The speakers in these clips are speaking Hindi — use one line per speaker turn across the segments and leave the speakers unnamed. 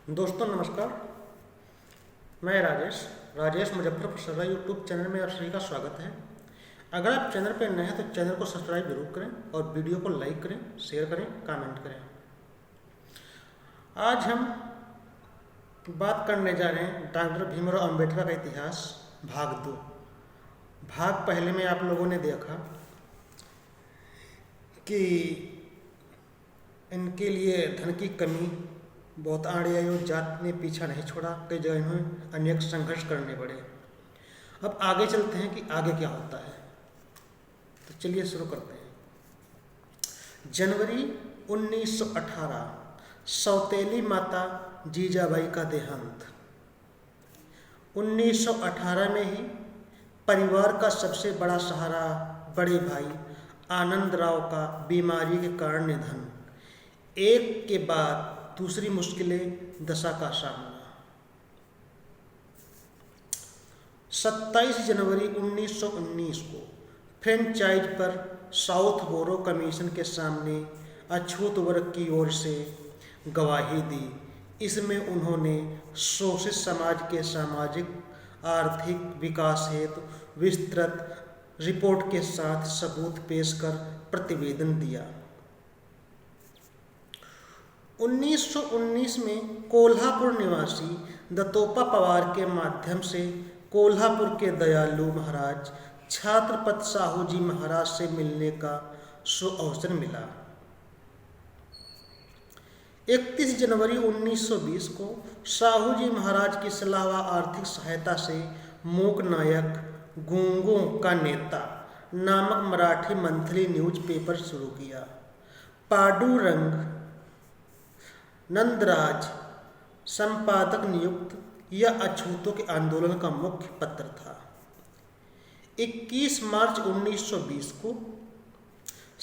दोस्तों नमस्कार। मैं राजेश मुजफ्फरपुर सर्रा यूट्यूब चैनल में आप सभी का स्वागत है। अगर आप चैनल पर नए हैं तो चैनल को सब्सक्राइब जरूर करें और वीडियो को लाइक करें, शेयर करें, कमेंट करें। आज हम बात करने जा रहे हैं डॉक्टर भीमराव अंबेडकर का इतिहास भाग 2। भाग पहले में आप लोगों ने देखा कि इनके लिए धन की कमी बहुत आड़े आई और जात ने पीछा नहीं छोड़ा। कई जगह इन्हें अनेक संघर्ष करने पड़े। अब आगे चलते हैं कि आगे क्या होता है। तो चलिए शुरू करते हैं। जनवरी 1918 सौतेली माता जीजाबाई का देहांत। 1918 में ही परिवार का सबसे बड़ा सहारा बड़े भाई आनंद राव का बीमारी के कारण निधन। एक के बाद दूसरी मुश्किलें दशा का सामना। 27 जनवरी 1919 को फ्रेंचाइज पर साउथ बोरो कमीशन के सामने अछूत वर्ग की ओर से गवाही दी। इसमें उन्होंने शोषित समाज के सामाजिक आर्थिक विकास हेतु विस्तृत रिपोर्ट के साथ सबूत पेश कर प्रतिवेदन दिया। 1919 में कोल्हापुर निवासी दत्तोपा पवार के माध्यम से कोल्हापुर के दयालु महाराज छत्रपति साहू जी महाराज से मिलने का सुअवसर मिला। 31 जनवरी 1920 को साहू जी महाराज की सलाह व आर्थिक सहायता से मूक नायक गूंगों का नेता नामक मराठी मंथली न्यूज़पेपर शुरू किया। पांडुरंग नंदराज संपादक नियुक्त। यह अछूतों के आंदोलन का मुख्य पत्र था। 21 मार्च 1920 को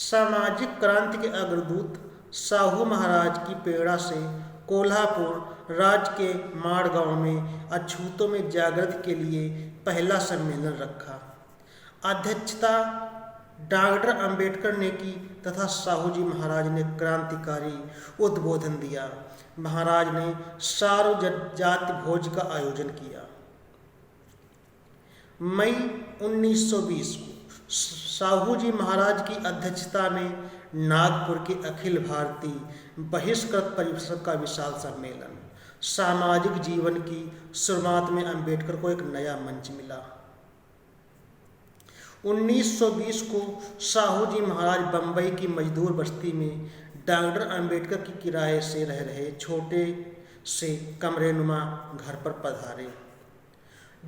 सामाजिक क्रांति के अग्रदूत साहू महाराज की प्रेरणा से कोल्हापुर राज्य के माड़ गांव में अछूतों में जागृति के लिए पहला सम्मेलन रखा। अध्यक्षता डॉक्टर अंबेडकर ने की तथा साहू जी महाराज ने क्रांतिकारी उद्बोधन दिया। महाराज ने सार्वजात भोज का आयोजन किया। मई 1920 को साहू जी महाराज की अध्यक्षता में नागपुर के अखिल भारतीय बहिष्कृत परिषद का विशाल सम्मेलन। सामाजिक जीवन की शुरुआत में अंबेडकर को एक नया मंच मिला। 1920 को साहू जी महाराज बम्बई की मजदूर बस्ती में डॉक्टर अंबेडकर की किराए से रह रहे छोटे से कमरेनुमा घर पर पधारे।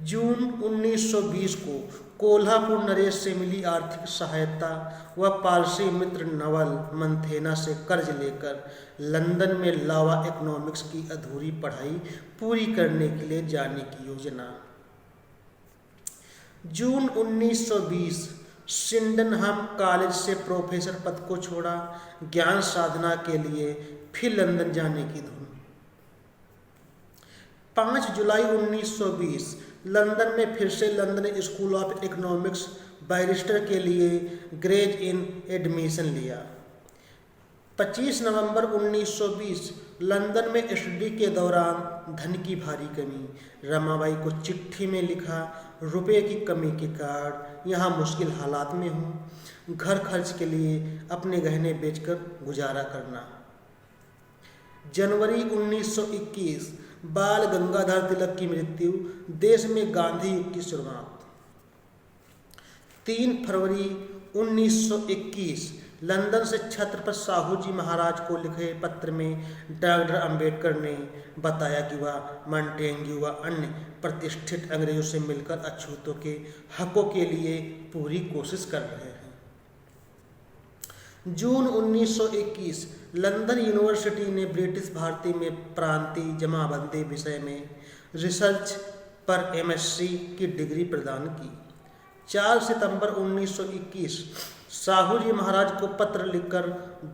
जून 1920 को कोल्हापुर नरेश से मिली आर्थिक सहायता व पारसी मित्र नवल मंथेना से कर्ज लेकर लंदन में लावा इकोनॉमिक्स की अधूरी पढ़ाई पूरी करने के लिए जाने की योजना। जून 1920 सिंडनहम कॉलेज से प्रोफेसर पद को छोड़ा। ज्ञान साधना के लिए फिर लंदन जाने की धुन। 5 जुलाई 1920 लंदन में फिर से London school of economics barrister के लिए ग्रेज इन एडमिशन लिया। 25 नवंबर 1920 लंदन में स्टडी के दौरान धन की भारी कमी। रमाबाई को चिट्ठी में लिखा, रुपए की कमी के कारण यहाँ मुश्किल हालात में हूँ। घर खर्च के लिए अपने गहने बेचकर गुजारा करना। जनवरी 1921 बाल गंगाधर तिलक की मृत्यु। देश में गांधी युग की शुरुआत। 3 फरवरी 1921 लंदन से छत्रपति साहू जी महाराज को लिखे पत्र में डॉक्टर अंबेडकर ने बताया कि वह मॉन्टेग्यू व अन्य प्रतिष्ठित अंग्रेजों से मिलकर अछूतों के हकों के लिए पूरी कोशिश कर रहे हैं। जून 1921 लंदन यूनिवर्सिटी ने ब्रिटिश भारतीय में प्रांतीय जमाबंदी विषय में रिसर्च पर एमएससी की डिग्री प्रदान की। 4 सितंबर 1921 साहू जी महाराज को पत्र लिखकर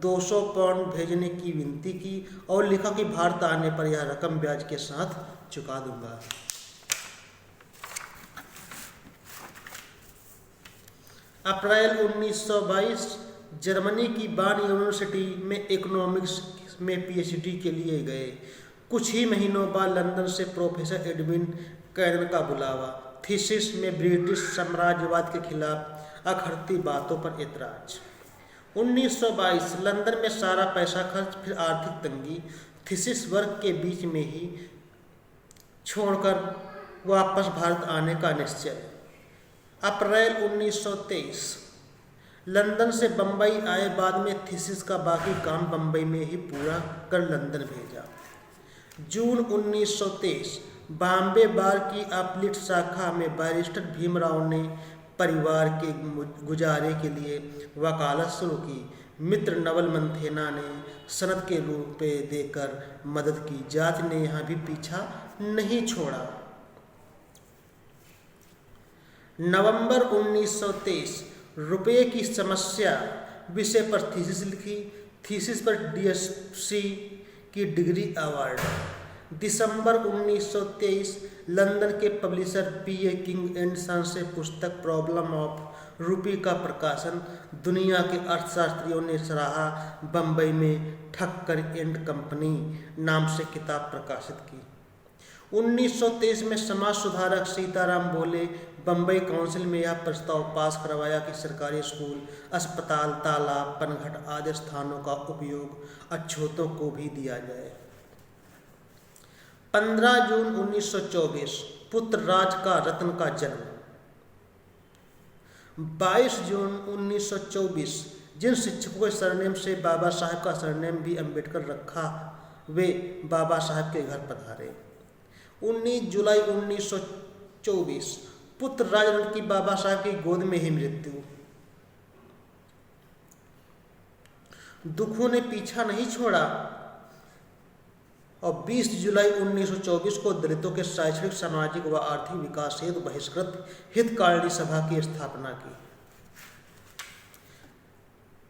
200 पाउंड भेजने की विनती की और लिखा कि भारत आने पर यह रकम ब्याज के साथ चुका दूंगा। अप्रैल 1922 जर्मनी की बान यूनिवर्सिटी में इकोनॉमिक्स में पीएचडी के लिए गए। कुछ ही महीनों बाद लंदन से प्रोफेसर एडविन कैनन का बुलावा, थीसिस में ब्रिटिश साम्राज्यवाद के खिलाफ अखरती बातों पर एतराज। 1922 लंदन में सारा पैसा खर्च, फिर आर्थिक तंगी, थीसिस वर्क के बीच में ही छोड़कर वापस भारत आने का निश्चय। अप्रैल 1923 लंदन से बम्बई आए, बाद में थीसिस का बाकी काम बम्बई में ही पूरा कर लंदन भेजा। जून 1923 बॉम्बे बार की अपलिट शाखा में बैरिस्टर भीमराव ने परिवार के गुजारे के लिए वकालत शुरू की। मित्र नवल मंथेना ने सनद के रुपए देकर मदद की। जाति ने यहाँ भी पीछा नहीं छोड़ा। नवंबर 1923 रुपये की समस्या विषय पर थीसिस लिखी। थीसिस पर डीएससी की डिग्री अवार्ड। दिसंबर 1923 लंदन के पब्लिशर पीए किंग एंड सन से पुस्तक प्रॉब्लम ऑफ रूपी का प्रकाशन। दुनिया के अर्थशास्त्रियों ने सराहा। बम्बई में ठक्कर एंड कंपनी नाम से किताब प्रकाशित की। 1923 में समाज सुधारक सीताराम बोले बम्बई काउंसिल में यह प्रस्ताव पास करवाया कि सरकारी स्कूल, अस्पताल, तालाब, पनघट आदि स्थानों का उपयोग अछूतों को भी दिया जाए। 15 जून 1924 पुत्र राज का रत्न का जन्म। 22 जून 1924 जिन शिक्षकों के सरनेम से बाबा साहब का सरनेम भी अम्बेडकर रखा, वे बाबा साहब के घर पधारे। 19 जुलाई 1924 पुत्र राजरत्न की बाबा साहब की गोद में ही मृत्यु। दुखों ने पीछा नहीं छोड़ा और 20 जुलाई 1924 को दलितों के शैक्षणिक, सामाजिक व आर्थिक विकास हेतु बहिष्कृत हितकारिणी सभा की स्थापना की।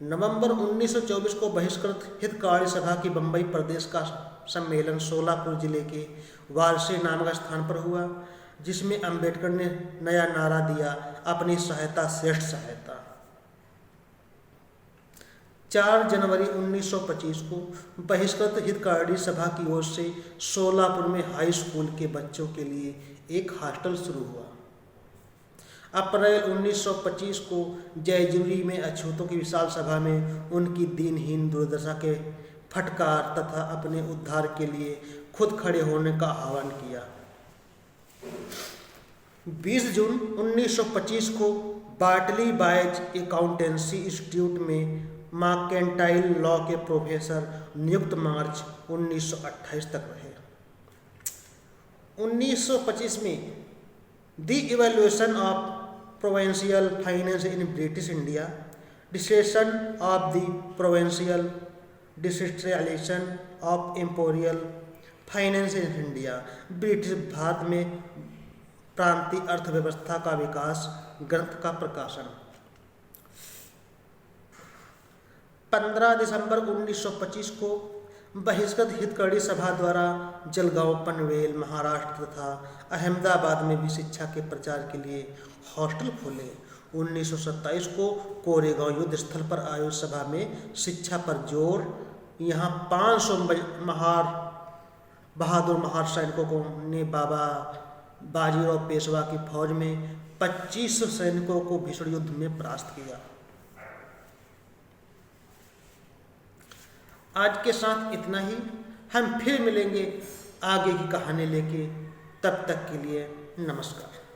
नवंबर 1924 को बहिष्कृत हितकारिणी सभा की बम्बई प्रदेश का सम्मेलन सोलापुर जिले के वारसी नामक स्थान पर हुआ, जिसमें अम्बेडकर ने नया नारा दिया, अपनी सहायता श्रेष्ठ सहायता। 4 जनवरी 1925 को बहिष्कृत हितकारिणी सभा की ओर से सोलापुर में हाई स्कूल के बच्चों के लिए एक हॉस्टल शुरू हुआ। अप्रैल 1925 को जयजुरी में अछूतों की विशाल सभा में उनकी दीनहीन दुर्दशा के फटकार तथा अपने उद्धार के लिए खुद खड़े होने का आह्वान किया। 20 जून 1925 को बार्टली बायज अकाउंटेंसी इंस्टीट्यूट में मर्केंटाइल लॉ के प्रोफेसर नियुक्त। मार्च 1928 तक रहे। 1925 में the evolution of provincial finance in British India, डिस्ट्रेशन of the provincial decentralisation of imperial finance in India, British Bharat में प्रांतीय अर्थव्यवस्था का विकास ग्रंथ का प्रकाशन। 15 दिसंबर 1925 को बहिष्कृत हितकारिणी सभा द्वारा जलगांव, पनवेल, महाराष्ट्र तथा अहमदाबाद में भी शिक्षा के प्रचार के लिए हॉस्टल खोले। 1927 को कोरेगांव युद्ध स्थल पर आयोजित सभा में शिक्षा पर जोर। यहाँ 500 बहादुर महार सैनिकों ने बाबा बाजीराव पेशवा की फौज में 2500 सैनिकों को भीषण युद्ध में परास्त किया। आज के साथ इतना ही। हम फिर मिलेंगे आगे की कहानी लेके। तब तक के लिए नमस्कार।